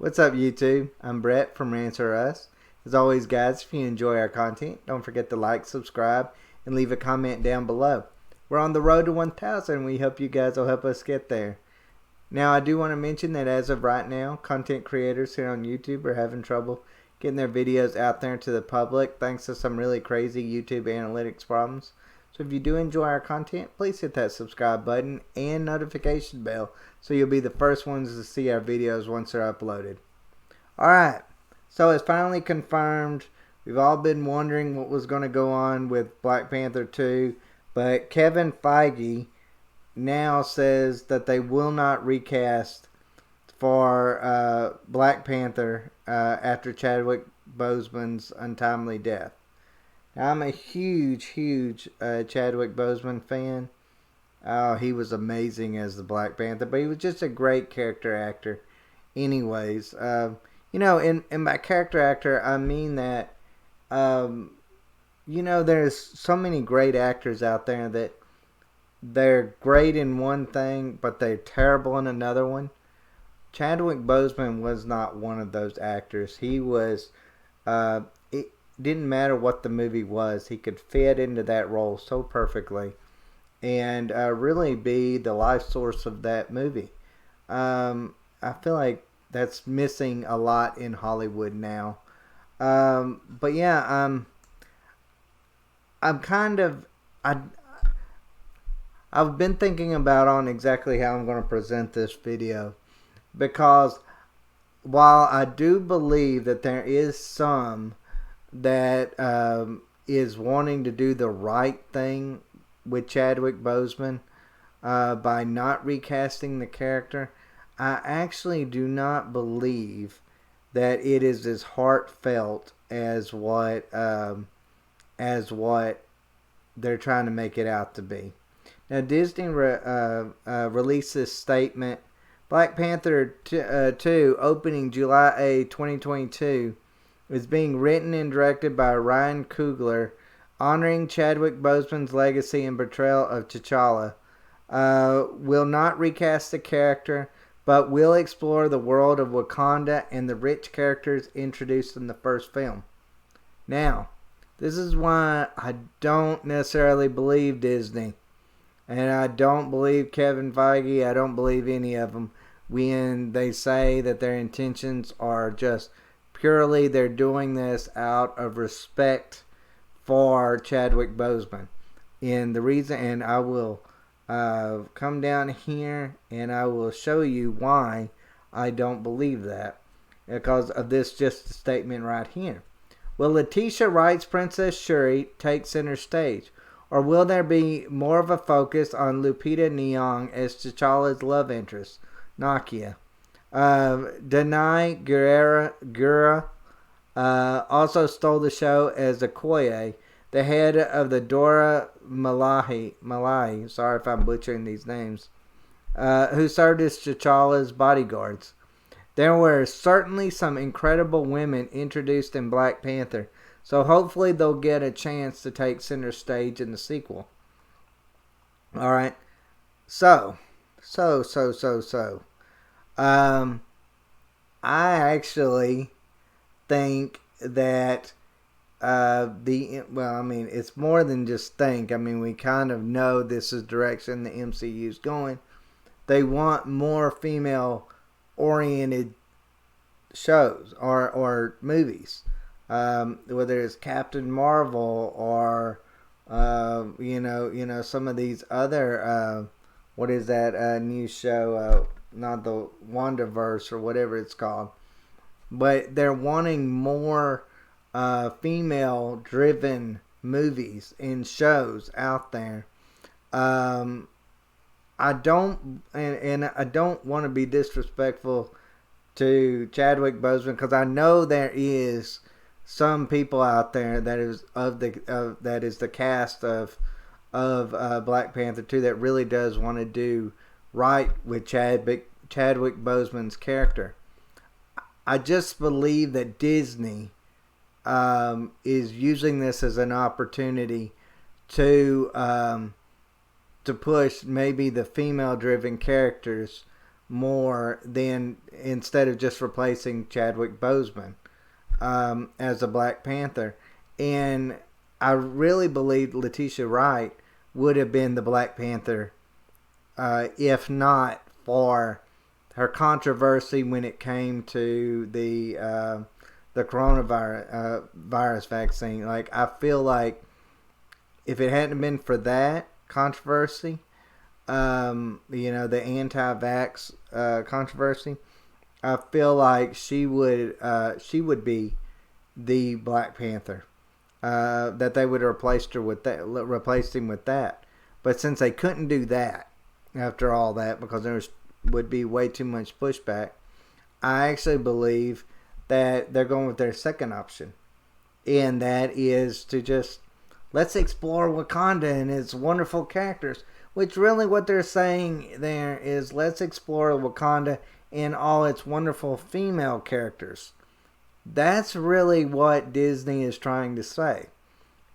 What's up, YouTube? I'm Brett from Rants. As always, guys, if you enjoy our content, don't forget to like, subscribe, and leave a comment down below. We're on the road to 1,000, and we hope you guys will help us get there. Now, I do want to mention that as of right now, content creators here on YouTube are having trouble getting their videos out there to the public thanks to some really crazy YouTube analytics problems. So if you do enjoy our content, please hit that subscribe button and notification bell so you'll be the first ones to see our videos once they're uploaded. Alright, so it's finally confirmed. We've all been wondering what was going to go on with Black Panther 2, but Kevin Feige now says that they will not recast for Black Panther after Chadwick Boseman's untimely death. Now, I'm a huge Chadwick Boseman fan. Oh, he was amazing as the Black Panther, but he was just a great character actor. Anyways, in by character actor, I mean that, there's so many great actors out there that they're great in one thing, but they're terrible in another one. Chadwick Boseman was not one of those actors. He was, it didn't matter what the movie was. He could fit into that role so perfectly and really be the life source of that movie. I feel like that's missing a lot in Hollywood now. But yeah, I've been thinking about on exactly how I'm going to present this video, because while I do believe that there is some that is wanting to do the right thing with Chadwick Boseman by not recasting the character, I actually do not believe that it is as heartfelt as what they're trying to make it out to be. Now, Disney released this statement: Black Panther 2, opening July 8, 2022, is being written and directed by Ryan Coogler, honoring Chadwick Boseman's legacy and portrayal of T'Challa. Will not recast the character, but will explore the world of Wakanda and the rich characters introduced in the first film. Now, this is why I don't necessarily believe Disney. And I don't believe Kevin Feige. I don't believe any of them when they say that their intentions are just purely they're doing this out of respect for Chadwick Boseman. And the reason, and I will come down here and I will show you why I don't believe that, because of this just statement right here. Will Letitia Wright's Princess Shuri take center stage? Or will there be more of a focus on Lupita Nyong'o as T'Challa's love interest, Nakia? Danai Gurira also stole the show as Okoye, the head of the Dora Milaje, sorry if I'm butchering these names, who served as T'Challa's bodyguards. There were certainly some incredible women introduced in Black Panther, so hopefully they'll get a chance to take center stage in the sequel. Alright. So. I actually think that it's more than just think. I mean, we kind of know this is the direction the MCU is going. They want more female-oriented shows or movies. Whether it's Captain Marvel or some of these other what is that new show, not the WandaVerse or whatever it's called, but they're wanting more female driven movies and shows out there. I don't want to be disrespectful to Chadwick Boseman, because I know there is some people out there that is that is the cast of Black Panther 2 that really does want to do right with Chadwick Boseman's character. I just believe that Disney is using this as an opportunity to push maybe the female-driven characters more than instead of just replacing Chadwick Boseman as a Black Panther. And I really believe Letitia Wright would have been the Black Panther if not for her controversy when it came to the coronavirus virus vaccine. Like, I feel like if it hadn't been for that controversy, the anti-vax controversy, I feel like she would be the Black Panther. That they would have replaced him with that. But since they couldn't do that after all that, because there would be way too much pushback, I actually believe that they're going with their second option, and that is to just let's explore Wakanda and its wonderful characters. Which really what they're saying there is let's explore Wakanda and all its wonderful female characters. That's really what Disney is trying to say.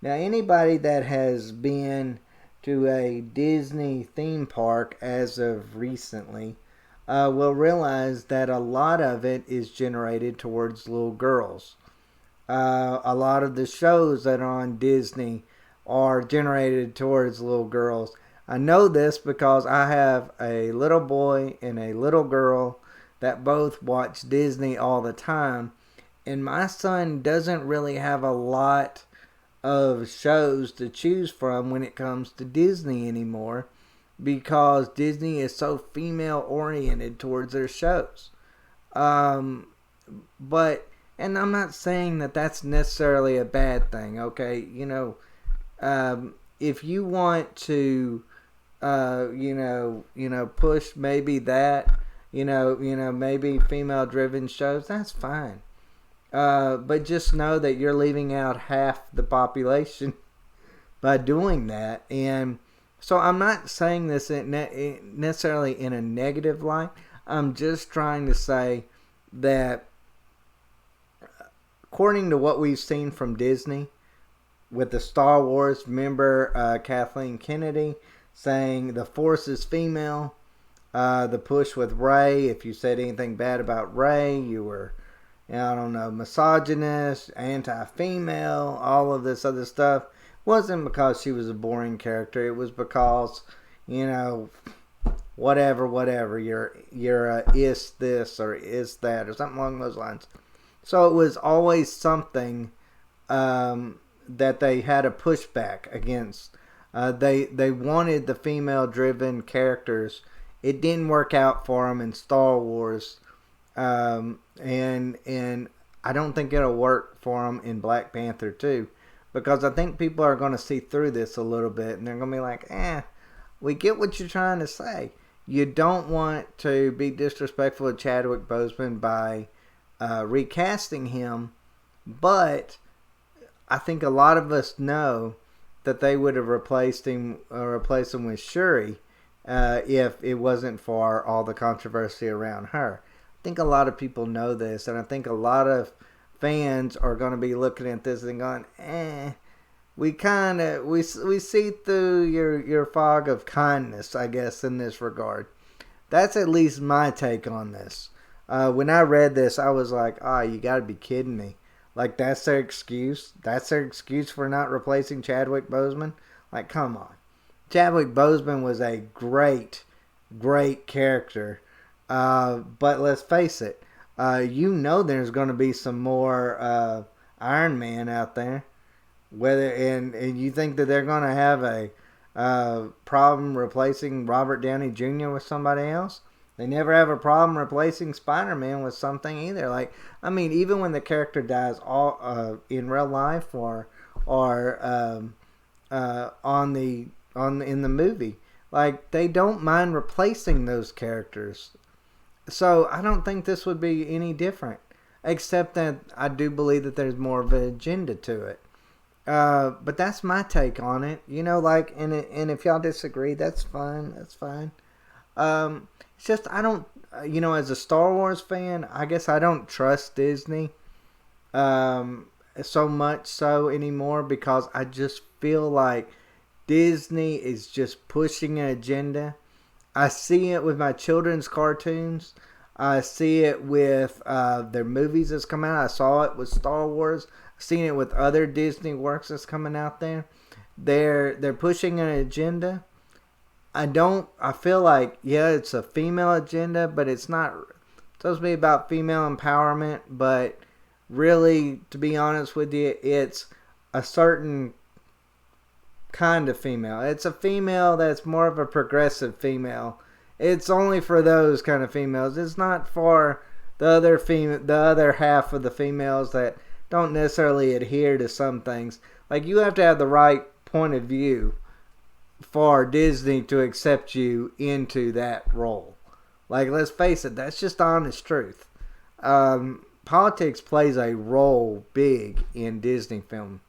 Now, anybody that has been to a Disney theme park as of recently will realize that a lot of it is generated towards little girls. A lot of the shows that are on Disney are generated towards little girls. I know this because I have a little boy and a little girl that both watch Disney all the time. And my son doesn't really have a lot of shows to choose from when it comes to Disney anymore, because Disney is so female oriented towards their shows. But, and I'm not saying that that's necessarily a bad thing, okay? If you want to, push maybe that, maybe female driven shows, that's fine. But just know that you're leaving out half the population by doing that. And so I'm not saying this necessarily in a negative light. I'm just trying to say that according to what we've seen from Disney with the Star Wars, remember Kathleen Kennedy saying the Force is female. The push with Rey, if you said anything bad about Rey, you were misogynist, anti-female, all of this other stuff. Wasn't because she was a boring character. It was because, whatever. You're a is this or is that or something along those lines. So it was always something that they had a pushback against. They wanted the female-driven characters. It didn't work out for them in Star Wars. And I don't think it'll work for them in Black Panther 2, because I think people are going to see through this a little bit, and they're going to be like, we get what you're trying to say. You don't want to be disrespectful to Chadwick Boseman by recasting him, but I think a lot of us know that they would have replaced him with Shuri if it wasn't for all the controversy around her. I think a lot of people know this, and I think a lot of fans are going to be looking at this and going, we see through your fog of kindness, I guess, in this regard. That's at least my take on this. When I read this, I was like, you got to be kidding me. Like, that's their excuse? That's their excuse for not replacing Chadwick Boseman? Like, come on. Chadwick Boseman was a great character. But let's face it, there's going to be some more Iron Man out there. And you think that they're going to have a problem replacing Robert Downey Jr. with somebody else? They never have a problem replacing Spider-Man with something either. Like, I mean, even when the character dies all in real life or in the movie, like, they don't mind replacing those characters. So I don't think this would be any different, except that I do believe that there's more of an agenda to it. But that's my take on it. And if y'all disagree, that's fine. That's fine. It's just I don't, as a Star Wars fan, I guess I don't trust Disney so much so anymore, because I just feel like Disney is just pushing an agenda, I see it with my children's cartoons. I see it with their movies that's come out. I saw it with Star Wars. I've seen it with other Disney works that's coming out there. They're pushing an agenda. I feel like, yeah, it's a female agenda, but it's not supposed to be about female empowerment, but really, to be honest with you, it's a certain kind of female. It's a female that's more of a progressive female. It's only for those kind of females. It's not for the other half of the females that don't necessarily adhere to some things. Like, you have to have the right point of view for Disney to accept you into that role. Like, let's face it, that's just honest truth. Politics plays a role big in Disney film.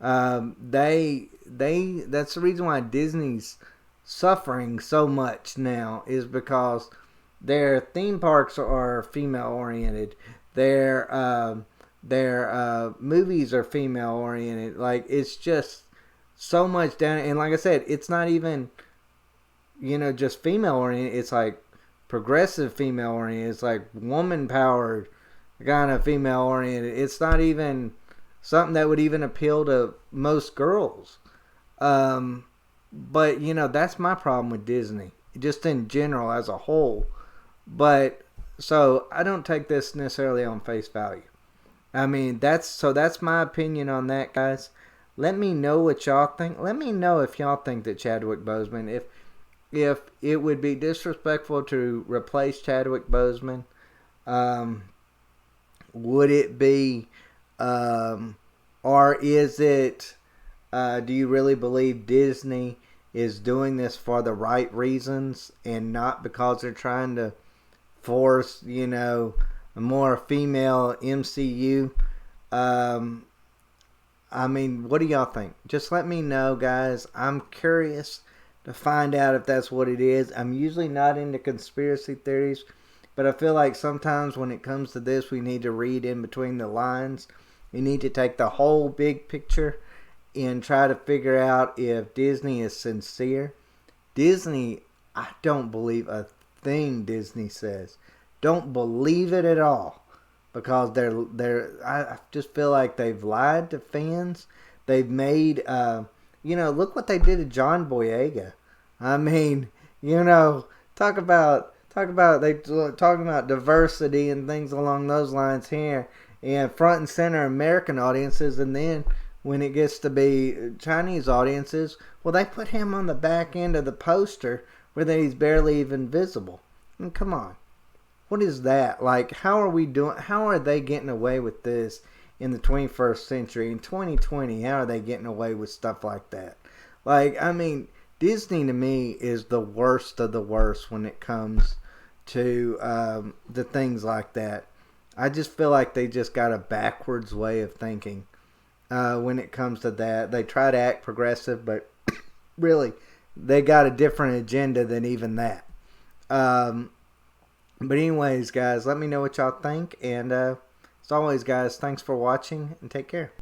That's the reason why Disney's suffering so much now, is because their theme parks are female oriented. Their movies are female oriented. Like, it's just so much down. And like I said, it's not even, just female oriented. It's like progressive female oriented. It's like woman powered kind of female oriented. It's not even something that would even appeal to most girls. But that's my problem with Disney, just in general as a whole. But so I don't take this necessarily on face value. I mean, that's my opinion on that, guys. Let me know what y'all think. Let me know if y'all think that Chadwick Boseman, if it would be disrespectful to replace Chadwick Boseman. Would it be, or is it, do you really believe Disney is doing this for the right reasons and not because they're trying to force, a more female MCU? I mean, what do y'all think? Just let me know, guys. I'm curious to find out if that's what it is. I'm usually not into conspiracy theories, but I feel like sometimes when it comes to this, we need to read in between the lines. We need to take the whole big picture and try to figure out if Disney is sincere. Disney, I don't believe a thing Disney says. Don't believe it at all. Because I just feel like they've lied to fans. They've made, look what they did to John Boyega. I mean, talking about diversity and things along those lines here, and front and center American audiences, and then when it gets to be Chinese audiences, well, they put him on the back end of the poster where he's barely even visible. I mean, come on. What is that? Like, how are they getting away with this in the 21st century? In 2020, how are they getting away with stuff like that? Like, I mean, Disney to me is the worst of the worst when it comes to the things like that. I just feel like they just got a backwards way of thinking when it comes to that. They try to act progressive, but really, they got a different agenda than even that. But anyways, guys, let me know what y'all think. And as always, guys, thanks for watching and take care.